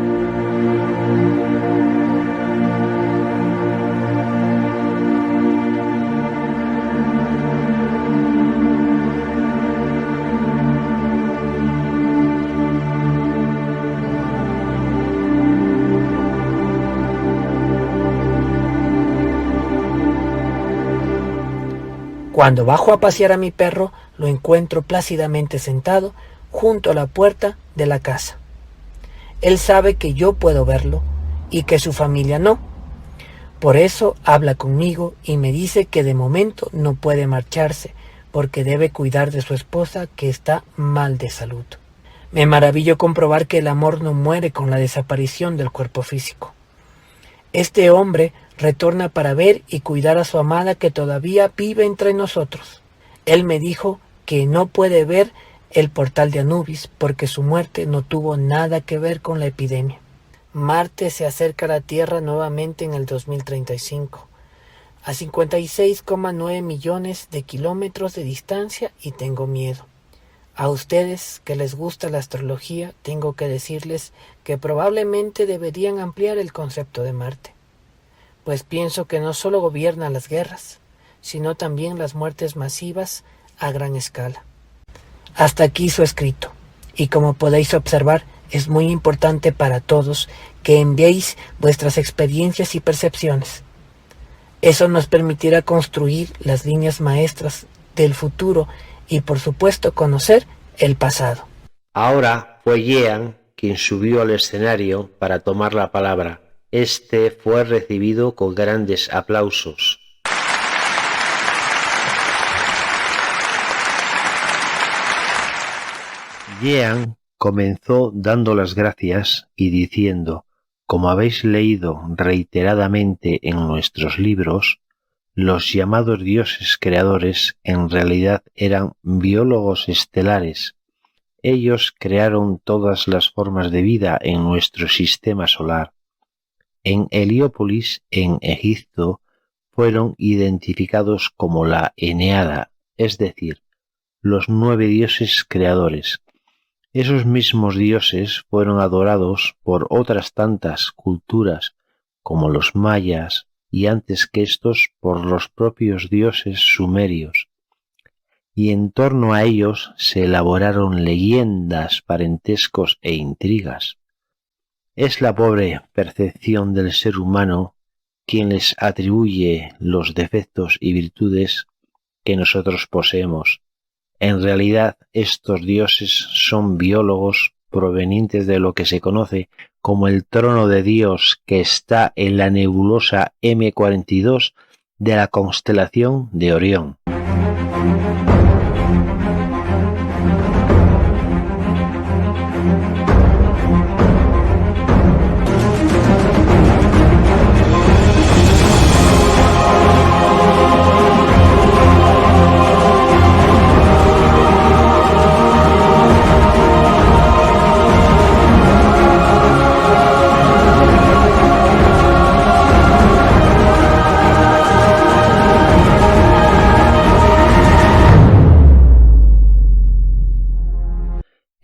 Cuando bajo a pasear a mi perro, lo encuentro plácidamente sentado junto a la puerta de la casa. Él sabe que yo puedo verlo y que su familia no. Por eso habla conmigo y me dice que de momento no puede marcharse porque debe cuidar de su esposa que está mal de salud. Me maravillo comprobar que el amor no muere con la desaparición del cuerpo físico. Este hombre retorna para ver y cuidar a su amada que todavía vive entre nosotros. Él me dijo que no puede ver el portal de Anubis porque su muerte no tuvo nada que ver con la epidemia. Marte se acerca a la Tierra nuevamente en el 2035, a 56,9 millones de kilómetros de distancia, y tengo miedo. A ustedes que les gusta la astrología, tengo que decirles que probablemente deberían ampliar el concepto de Marte, pues pienso que no solo gobierna las guerras, sino también las muertes masivas a gran escala. Hasta aquí su escrito, y como podéis observar, es muy importante para todos que enviéis vuestras experiencias y percepciones. Eso nos permitirá construir las líneas maestras del futuro y, por supuesto, conocer el pasado. Ahora fue Jean quien subió al escenario para tomar la palabra. Este fue recibido con grandes aplausos. Jean comenzó dando las gracias y diciendo: como habéis leído reiteradamente en nuestros libros, los llamados dioses creadores en realidad eran biólogos estelares. Ellos crearon todas las formas de vida en nuestro sistema solar. En Heliópolis, en Egipto, fueron identificados como la Eneada, es decir, los 9 dioses creadores. Esos mismos dioses fueron adorados por otras tantas culturas, como los mayas, y antes que estos por los propios dioses sumerios. y en torno a ellos se elaboraron leyendas, parentescos e intrigas. Es la pobre percepción del ser humano quien les atribuye los defectos y virtudes que nosotros poseemos. En realidad, estos dioses son biólogos provenientes de lo que se conoce como el trono de Dios, que está en la nebulosa M42 de la constelación de Orión.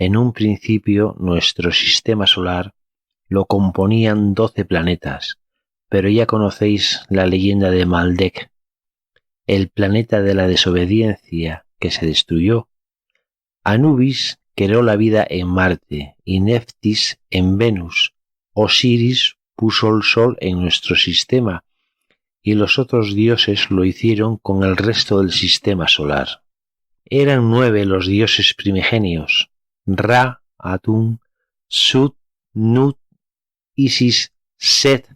En un principio nuestro sistema solar lo componían 12 planetas, pero ya conocéis la leyenda de Maldek, el planeta de la desobediencia que se destruyó. Anubis creó la vida en Marte y Neftis en Venus. Osiris puso el sol en nuestro sistema y los otros dioses lo hicieron con el resto del sistema solar. Eran 9 los dioses primigenios: Ra, Atún, Sut, Nut, Isis, Set,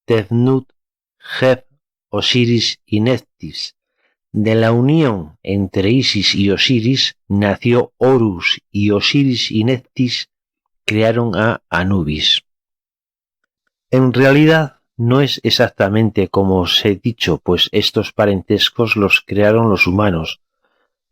Tefnut, Geb, Osiris y Neftis. De la unión entre Isis y Osiris nació Horus, y Osiris y Neftis crearon a Anubis. En realidad no es exactamente como os he dicho, pues estos parentescos los crearon los humanos.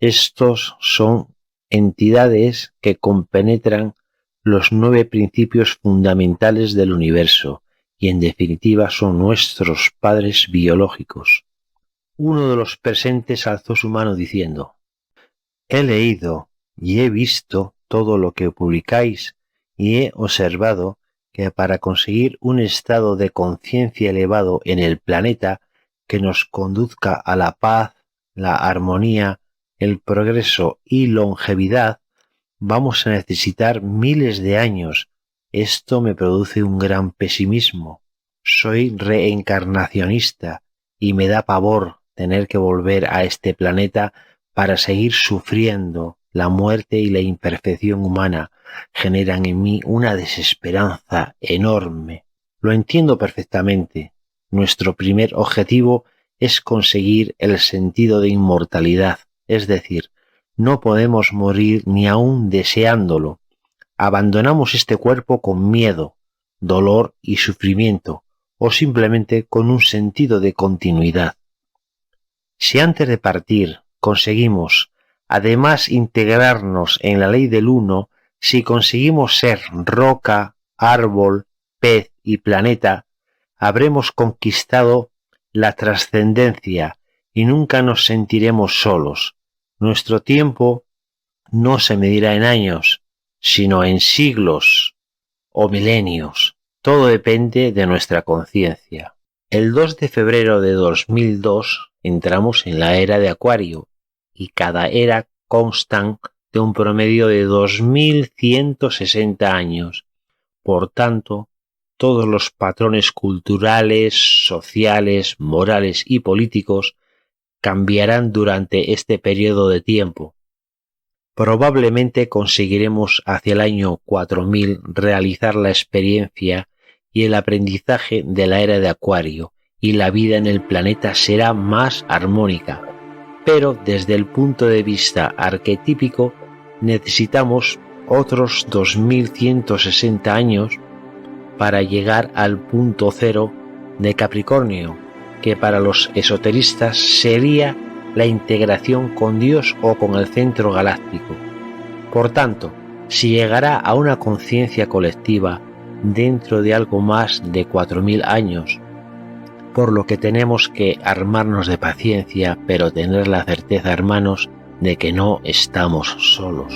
Estos son entidades que compenetran los 9 principios fundamentales del universo y en definitiva son nuestros padres biológicos. Uno de los presentes alzó su mano diciendo: «He leído y he visto todo lo que publicáis y he observado que para conseguir un estado de conciencia elevado en el planeta que nos conduzca a la paz, la armonía, el progreso y longevidad, vamos a necesitar miles de años. Esto me produce un gran pesimismo. Soy reencarnacionista y me da pavor tener que volver a este planeta para seguir sufriendo. La muerte y la imperfección humana generan en mí una desesperanza enorme. Lo entiendo perfectamente. Nuestro primer objetivo es conseguir el sentido de inmortalidad. Es decir, no podemos morir ni aun deseándolo. Abandonamos este cuerpo con miedo, dolor y sufrimiento, o simplemente con un sentido de continuidad. Si antes de partir conseguimos, además, integrarnos en la ley del uno, si conseguimos ser roca, árbol, pez y planeta, habremos conquistado la trascendencia y nunca nos sentiremos solos. Nuestro tiempo no se medirá en años, sino en siglos o milenios. Todo depende de nuestra conciencia. El 2 de febrero de 2002 entramos en la era de Acuario y cada era constan de un promedio de 2160 años. Por tanto, todos los patrones culturales, sociales, morales y políticos cambiarán durante este periodo de tiempo. Probablemente conseguiremos hacia el año 4000 realizar la experiencia y el aprendizaje de la era de Acuario, y la vida en el planeta será más armónica. Pero desde el punto de vista arquetípico necesitamos otros 2160 años para llegar al punto cero de Capricornio, que para los esoteristas sería la integración con Dios o con el centro galáctico. Por tanto, se llegará a una conciencia colectiva dentro de algo más de 4000 años, por lo que tenemos que armarnos de paciencia, pero tener la certeza, hermanos, de que no estamos solos.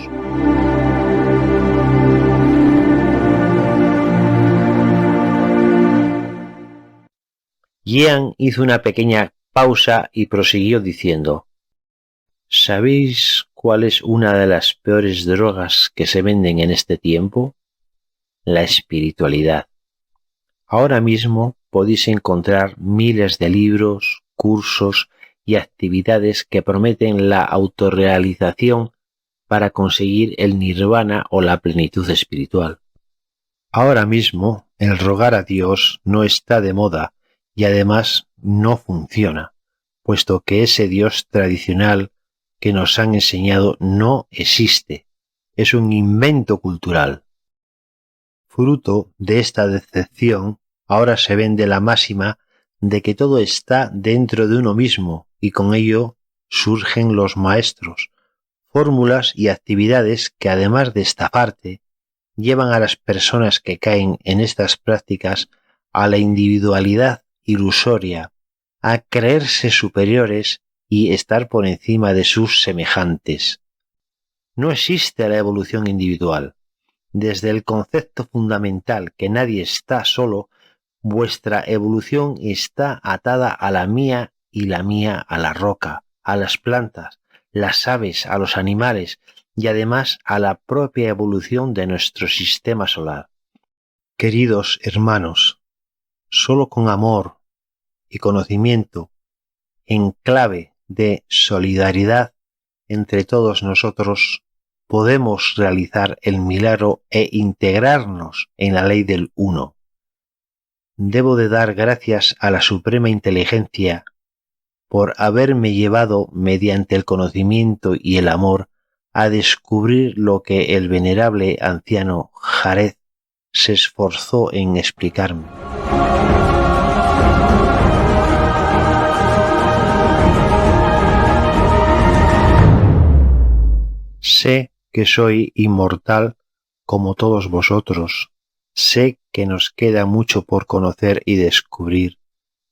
Jean hizo una pequeña pausa y prosiguió diciendo: ¿Sabéis cuál es una de las peores drogas que se venden en este tiempo? La espiritualidad. Ahora mismo podéis encontrar miles de libros, cursos y actividades que prometen la autorrealización para conseguir el nirvana o la plenitud espiritual. Ahora mismo el rogar a Dios no está de moda y además no funciona, puesto que ese Dios tradicional que nos han enseñado no existe, es un invento cultural. Fruto de esta decepción, ahora se vende la máxima de que todo está dentro de uno mismo y con ello surgen los maestros, fórmulas y actividades que además de estafarte, llevan a las personas que caen en estas prácticas a la individualidad ilusoria, a creerse superiores y estar por encima de sus semejantes. No existe la evolución individual. Desde el concepto fundamental que nadie está solo, vuestra evolución está atada a la mía y la mía a la roca, a las plantas, las aves, a los animales y además a la propia evolución de nuestro sistema solar. Queridos hermanos, solo con amor y conocimiento, en clave de solidaridad entre todos nosotros, podemos realizar el milagro e integrarnos en la ley del uno. Debo de dar gracias a la suprema inteligencia por haberme llevado mediante el conocimiento y el amor a descubrir lo que el venerable anciano Jared se esforzó en explicarme. Sé que soy inmortal como todos vosotros. Sé que nos queda mucho por conocer y descubrir.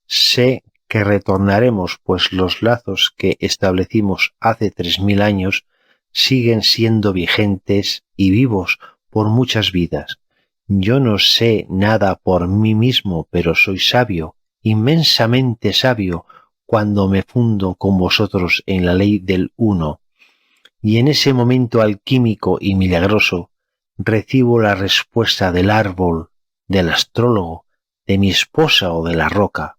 Sé que retornaremos, pues los lazos que establecimos hace 3000 años siguen siendo vigentes y vivos por muchas vidas. Yo no sé nada por mí mismo, pero soy sabio, inmensamente sabio, cuando me fundo con vosotros en la ley del uno. Y en ese momento alquímico y milagroso recibo la respuesta del árbol, del astrólogo, de mi esposa o de la roca.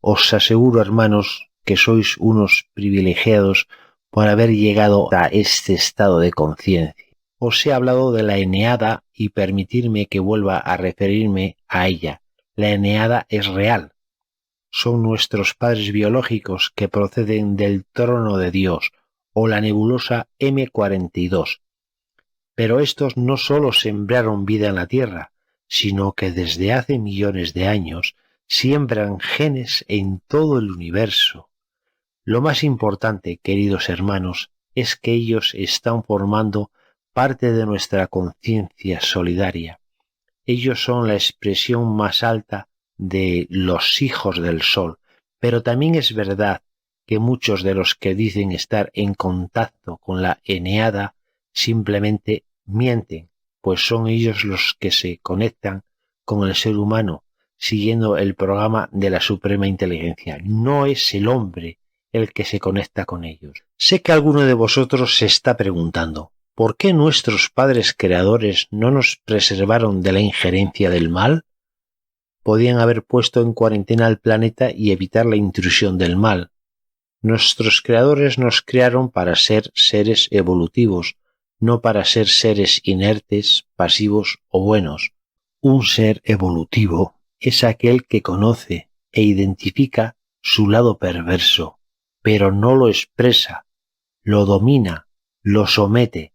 Os aseguro, hermanos, que sois unos privilegiados por haber llegado a este estado de conciencia. Os he hablado de la Eneada y permitirme que vuelva a referirme a ella. La Eneada es real. Son nuestros padres biológicos que proceden del trono de Dios, o la nebulosa M42. Pero estos no solo sembraron vida en la Tierra, sino que desde hace millones de años siembran genes en todo el universo. Lo más importante, queridos hermanos, es que ellos están formando parte de nuestra conciencia solidaria. Ellos son la expresión más alta de los hijos del sol, pero también es verdad que muchos de los que dicen estar en contacto con la Eneada simplemente mienten, pues son ellos los que se conectan con el ser humano siguiendo el programa de la suprema inteligencia. No es el hombre el que se conecta con ellos. Sé que alguno de vosotros se está preguntando, ¿por qué nuestros padres creadores no nos preservaron de la injerencia del mal? Podían haber puesto en cuarentena al planeta y evitar la intrusión del mal. Nuestros creadores nos crearon para ser seres evolutivos, no para ser seres inertes, pasivos o buenos. Un ser evolutivo es aquel que conoce e identifica su lado perverso, pero no lo expresa, lo domina, lo somete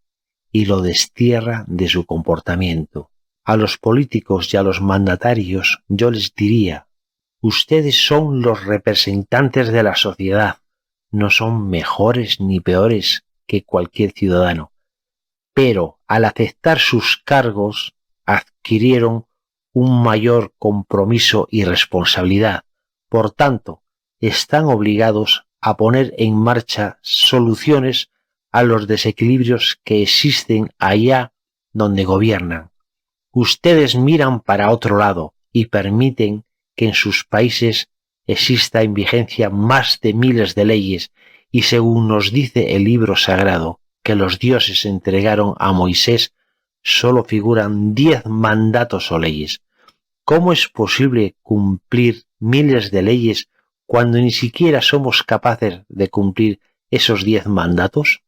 y lo destierra de su comportamiento. A los políticos y a los mandatarios yo les diría, ustedes son los representantes de la sociedad, no son mejores ni peores que cualquier ciudadano, pero al aceptar sus cargos adquirieron un mayor compromiso y responsabilidad. Por tanto, están obligados a poner en marcha soluciones a los desequilibrios que existen allá donde gobiernan. Ustedes miran para otro lado y permiten que en sus países exista en vigencia más de miles de leyes y según nos dice el libro sagrado que los dioses entregaron a Moisés, solo figuran 10 mandatos o leyes. ¿Cómo es posible cumplir miles de leyes cuando ni siquiera somos capaces de cumplir esos 10 mandatos?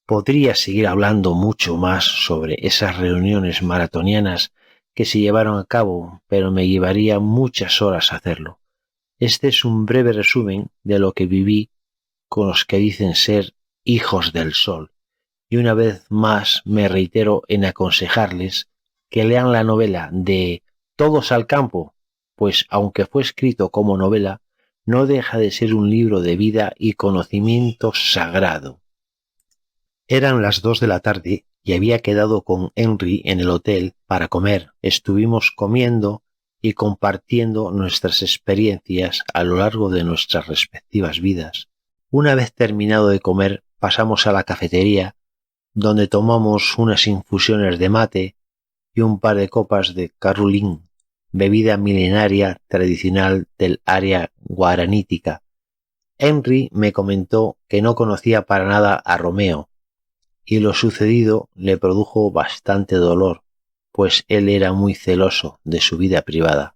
Podría seguir hablando mucho más sobre esas reuniones maratonianas que se llevaron a cabo, pero me llevaría muchas horas hacerlo. Este es un breve resumen de lo que viví con los que dicen ser hijos del sol. Y una vez más me reitero en aconsejarles que lean la novela de Todos al campo, pues aunque fue escrito como novela, no deja de ser un libro de vida y conocimiento sagrado. Eran las 2 de la tarde y había quedado con Henry en el hotel para comer. Estuvimos comiendo y compartiendo nuestras experiencias a lo largo de nuestras respectivas vidas. Una vez terminado de comer, pasamos a la cafetería, donde tomamos unas infusiones de mate y un par de copas de carulín, bebida milenaria tradicional del área guaranítica. Henry me comentó que no conocía para nada a Romeo, y lo sucedido le produjo bastante dolor, pues él era muy celoso de su vida privada.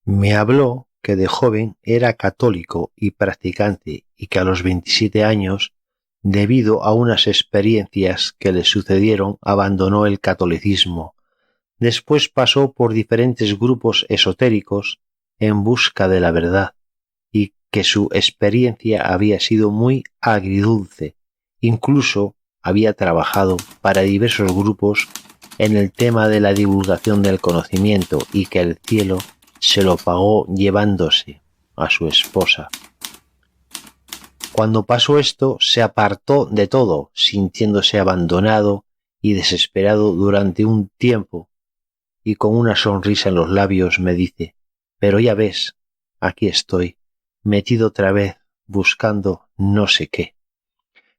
Me habló que de joven era católico y practicante y que a los 27 años, debido a unas experiencias que le sucedieron, abandonó el catolicismo. Después pasó por diferentes grupos esotéricos en busca de la verdad y que su experiencia había sido muy agridulce. Incluso había trabajado para diversos grupos en el tema de la divulgación del conocimiento y que el cielo se lo pagó llevándose a su esposa. Cuando pasó esto, se apartó de todo, sintiéndose abandonado y desesperado durante un tiempo, y con una sonrisa en los labios me dice: «Pero ya ves, aquí estoy, metido otra vez, buscando no sé qué».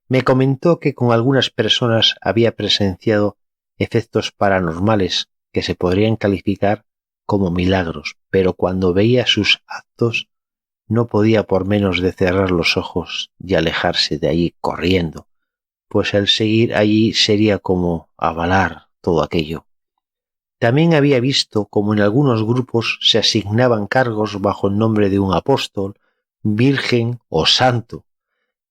Me comentó que con algunas personas había presenciado efectos paranormales que se podrían calificar como milagros, pero cuando veía sus actos no podía por menos de cerrar los ojos y alejarse de allí corriendo, pues el seguir allí sería como avalar todo aquello. También había visto como en algunos grupos se asignaban cargos bajo el nombre de un apóstol, virgen o santo.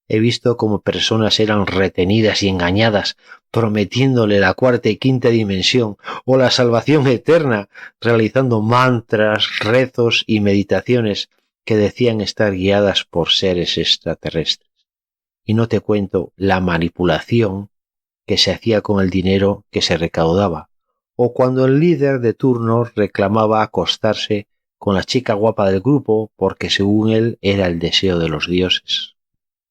He visto como personas eran retenidas y engañadas, prometiéndole la 4ª y 5ª dimensión o la salvación eterna, realizando mantras, rezos y meditaciones que decían estar guiadas por seres extraterrestres. Y no te cuento la manipulación que se hacía con el dinero que se recaudaba, o cuando el líder de turno reclamaba acostarse con la chica guapa del grupo porque según él era el deseo de los dioses.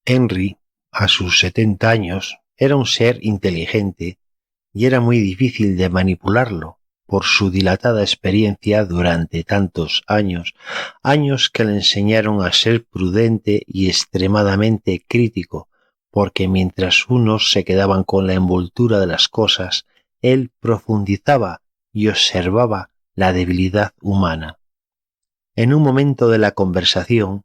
Henry, a sus 70 años, era un ser inteligente y era muy difícil de manipularlo por su dilatada experiencia durante tantos años que le enseñaron a ser prudente y extremadamente crítico, porque mientras unos se quedaban con la envoltura de las cosas, él profundizaba y observaba la debilidad humana. En un momento de la conversación,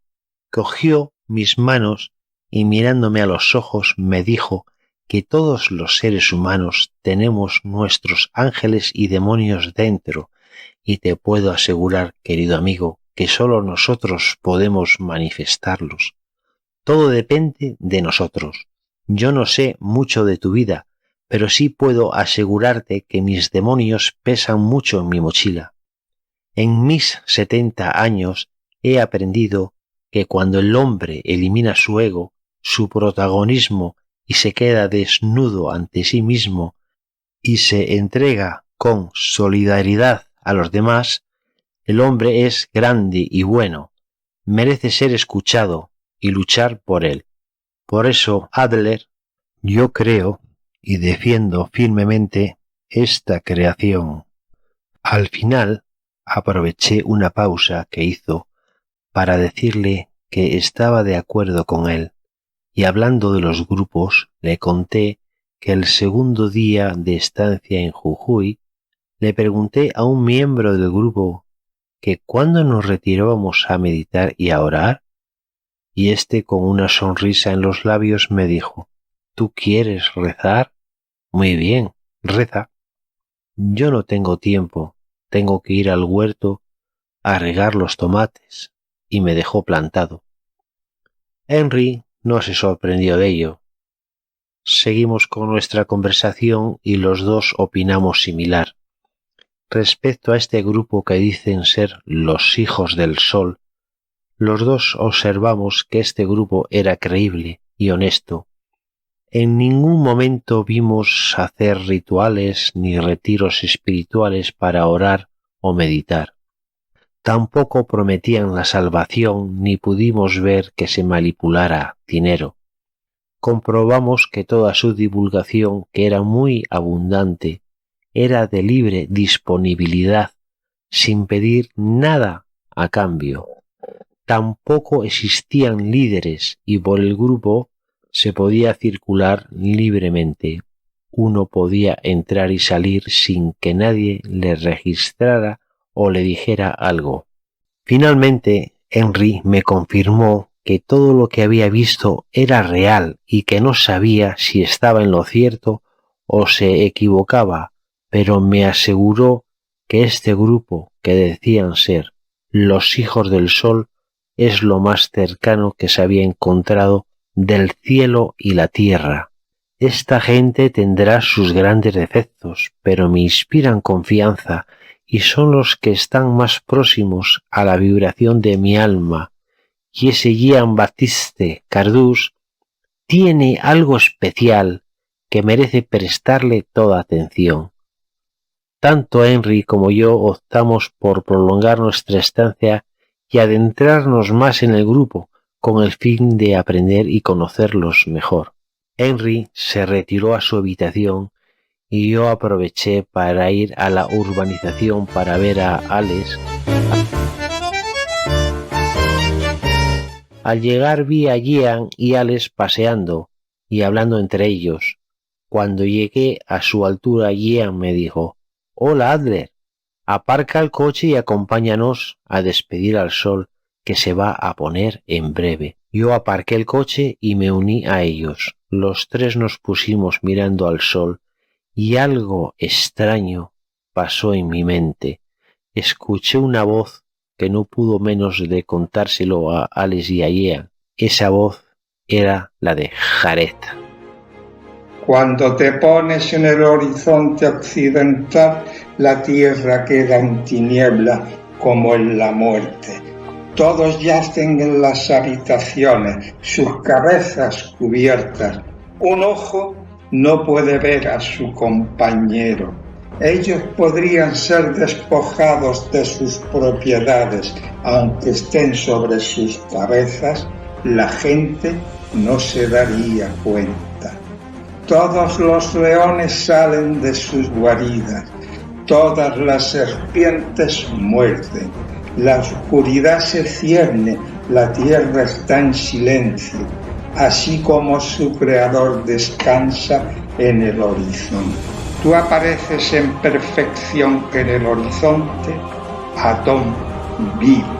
cogió mis manos y mirándome a los ojos me dijo que todos los seres humanos tenemos nuestros ángeles y demonios dentro, y te puedo asegurar, querido amigo, que solo nosotros podemos manifestarlos. Todo depende de nosotros. Yo no sé mucho de tu vida, pero sí puedo asegurarte que mis demonios pesan mucho en mi mochila. En mis 70 años he aprendido que cuando el hombre elimina su ego, su protagonismo y se queda desnudo ante sí mismo y se entrega con solidaridad a los demás, el hombre es grande y bueno, merece ser escuchado y luchar por él. Por eso, Adler, yo creo y defiendo firmemente esta creación. Al final, aproveché una pausa que hizo para decirle que estaba de acuerdo con él. Y hablando de los grupos, le conté que el segundo día de estancia en Jujuy, Le pregunté a un miembro del grupo que cuándo nos retirábamos a meditar y a orar, y éste con una sonrisa en los labios me dijo: ¿Tú quieres rezar? Muy bien, reza. Yo no tengo tiempo, tengo que ir al huerto a regar los tomates, y me dejó plantado. Henry no se sorprendió de ello. Seguimos con nuestra conversación y los dos opinamos similar. Respecto a este grupo que dicen ser los hijos del sol, los dos observamos que este grupo era creíble y honesto. En ningún momento vimos hacer rituales ni retiros espirituales para orar o meditar. Tampoco prometían la salvación ni pudimos ver que se manipulara dinero. Comprobamos que toda su divulgación, que era muy abundante, era de libre disponibilidad, sin pedir nada a cambio. Tampoco existían líderes y por el grupo se podía circular libremente. Uno podía entrar y salir sin que nadie le registrara o le dijera algo. Finalmente, Henry me confirmó que todo lo que había visto era real y que no sabía si estaba en lo cierto o se equivocaba, pero me aseguró que este grupo que decían ser los hijos del sol es lo más cercano que se había encontrado del cielo y la tierra. Esta gente tendrá sus grandes defectos, pero me inspiran confianza y son los que están más próximos a la vibración de mi alma, y ese Jean-Baptiste Cardús tiene algo especial que merece prestarle toda atención. Tanto Henry como yo optamos por prolongar nuestra estancia y adentrarnos más en el grupo con el fin de aprender y conocerlos mejor. Henry se retiró a su habitación y yo aproveché para ir a la urbanización para ver a Alex. Al llegar vi a Jean y Alex paseando y hablando entre ellos. Cuando llegué a su altura, Jean me dijo: «Hola, Adler, aparca el coche y acompáñanos a despedir al sol que se va a poner en breve». Yo aparqué el coche y me uní a ellos. Los tres nos pusimos mirando al sol y algo extraño pasó en mi mente. Escuché una voz que no pudo menos de contárselo a Alex y a Jean. Esa voz era la de Jared. Cuando te pones en el horizonte occidental, la tierra queda en tiniebla como en la muerte. Todos yacen en las habitaciones, sus cabezas cubiertas. Un ojo no puede ver a su compañero. Ellos podrían ser despojados de sus propiedades, aunque estén sobre sus cabezas, la gente no se daría cuenta. Todos los leones salen de sus guaridas, todas las serpientes muerden, la oscuridad se cierne, la tierra está en silencio, así como su creador descansa en el horizonte. Tú apareces en perfección en el horizonte, Atón vivo.